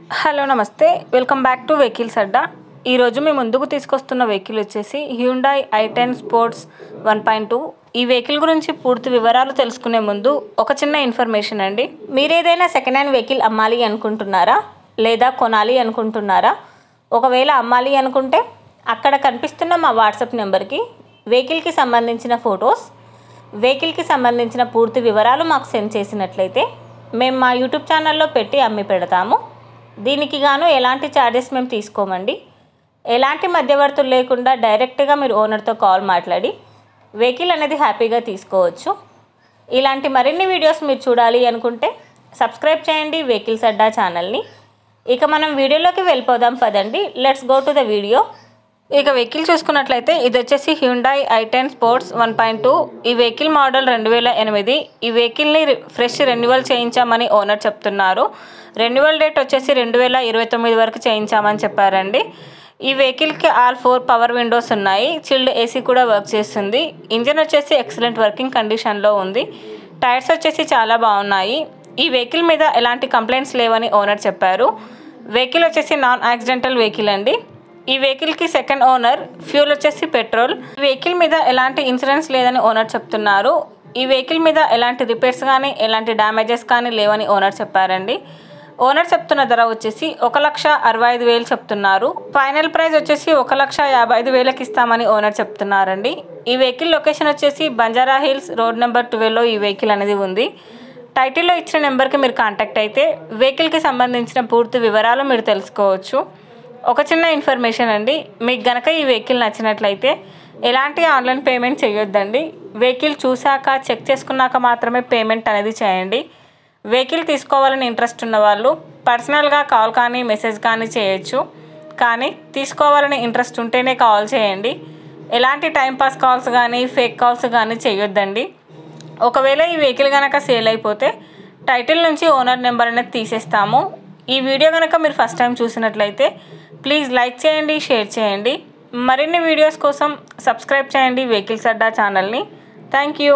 Hello నమస్తే, welcome back to vehicles అడ్డా. ఈరోజు మీ ముందుకు తీసుకొస్తున్న వెహికల్ వచ్చేసి హ్యుండాయ్ i10 స్పోర్ట్స్ 1.2. ఈ వెహికల్ గురించి పూర్తి వివరాలు తెలుసుకునే ముందు ఒక చిన్న ఇన్ఫర్మేషన్ అండి. మీరు ఏదైనా సెకండ్ హ్యాండ్ వెహికల్ అమ్మాలి అనుకుంటున్నారా లేదా కొనాలి అనుకుంటున్నారా? ఒకవేళ అమ్మాలి అనుకుంటే అక్కడ కనిపిస్తున్న మా వాట్సాప్ నెంబర్కి వెహికల్కి సంబంధించిన ఫొటోస్, వెహికల్కి సంబంధించిన పూర్తి వివరాలు మాకు సెండ్ చేసినట్లయితే మేము మా యూట్యూబ్ ఛానల్లో పెట్టి అమ్మి పెడతాము. దీనికి గాను ఎలాంటి ఛార్జెస్ మేము తీసుకోమండి. ఎలాంటి మధ్యవర్తులు లేకుండా డైరెక్ట్గా మీరు ఓనర్తో కాల్ మాట్లాడి వెహికల్ అనేది హ్యాపీగా తీసుకోవచ్చు. ఇలాంటి మరిన్ని వీడియోస్ మీరు చూడాలి అనుకుంటే సబ్స్క్రైబ్ చేయండి వెహికల్స్ అడ్డా ఛానల్ని. ఇక మనం వీడియోలోకి వెళ్ళిపోదాం పదండి. Let's go to the video. ఇక వెహికల్ చూసుకున్నట్లయితే ఇది వచ్చేసి హ్యుండాయ్ i10 స్పోర్ట్స్ 1.2. ఈ వెహికల్ మోడల్ 2008. ఈ వెహికల్ని ఫ్రెష్ రెన్యువల్ చేయించామని ఓనర్ చెప్తున్నారు. రెన్యువల్ డేట్ వచ్చేసి 2029 వరకు చేయించామని చెప్పారండి. ఈ వెహికల్కి ఆల్ 4 పవర్ విండోస్ ఉన్నాయి. చిల్డ్ ఏసీ కూడా వర్క్ చేస్తుంది. ఇంజన్ వచ్చేసి ఎక్సలెంట్ వర్కింగ్ కండిషన్లో ఉంది. టైర్స్ వచ్చేసి చాలా బాగున్నాయి. ఈ వెహికల్ మీద ఎలాంటి కంప్లైంట్స్ లేవని ఓనర్ చెప్పారు. వెహికల్ వచ్చేసి నాన్ యాక్సిడెంటల్ వెహికల్ అండి. ఈ వెహికల్కి సెకండ్ ఓనర్. ఫ్యూల్ వచ్చేసి పెట్రోల్. ఈ వెహికల్ మీద ఎలాంటి ఇన్సూరెన్స్ లేదని ఓనర్ చెప్తున్నారు. ఈ వెహికల్ మీద ఎలాంటి రిపేర్స్ కానీ ఎలాంటి డ్యామేజెస్ కానీ లేవని ఓనర్ చెప్పారండి. ఓనర్ చెప్తున్న ధర వచ్చేసి 1,65,000 చెప్తున్నారు. ఫైనల్ ప్రైస్ వచ్చేసి 1,55,000 ఇస్తామని ఓనర్ చెప్తున్నారండి. ఈ వెహికల్ లొకేషన్ వచ్చేసి బంజారా హిల్స్ రోడ్ నెంబర్ 12లో ఈ వెహికల్ అనేది ఉంది. టైటిల్లో ఇచ్చిన నెంబర్కి మీరు కాంటాక్ట్ అయితే వెహికల్కి సంబంధించిన పూర్తి వివరాలు మీరు తెలుసుకోవచ్చు. ఒక చిన్న ఇన్ఫర్మేషన్ అండి, మీకు గనక ఈ వెహికల్ నచ్చినట్లయితే ఎలాంటి ఆన్లైన్ పేమెంట్ చేయొద్దండి. వెహికల్ చూశాక చెక్ చేసుకున్నాక మాత్రమే పేమెంట్ అనేది చేయండి. వెహికల్ తీసుకోవాలని ఇంట్రెస్ట్ ఉన్న వాళ్ళు పర్సనల్గా కాల్ కానీ మెసేజ్ కానీ చేయొచ్చు. కానీ తీసుకోవాలని ఇంట్రెస్ట్ ఉంటేనే కాల్ చేయండి. ఎలాంటి టైంపాస్ కాల్స్ కానీ ఫేక్ కాల్స్ కానీ చేయొద్దండి. ఒకవేళ ఈ వెహికల్ కనుక సేల్ అయిపోతే టైటిల్ నుంచి ఓనర్ నెంబర్ అనేది తీసేస్తాము. ఈ వీడియో కనుక మీరు ఫస్ట్ టైం చూసినట్లయితే ప్లీజ్ లైక్ చేయండి, షేర్ చేయండి. మరిన్ని వీడియోస్ కోసం సబ్స్క్రైబ్ చేయండి వెహికల్స్ అడ్డా ఛానల్ని. Thank you.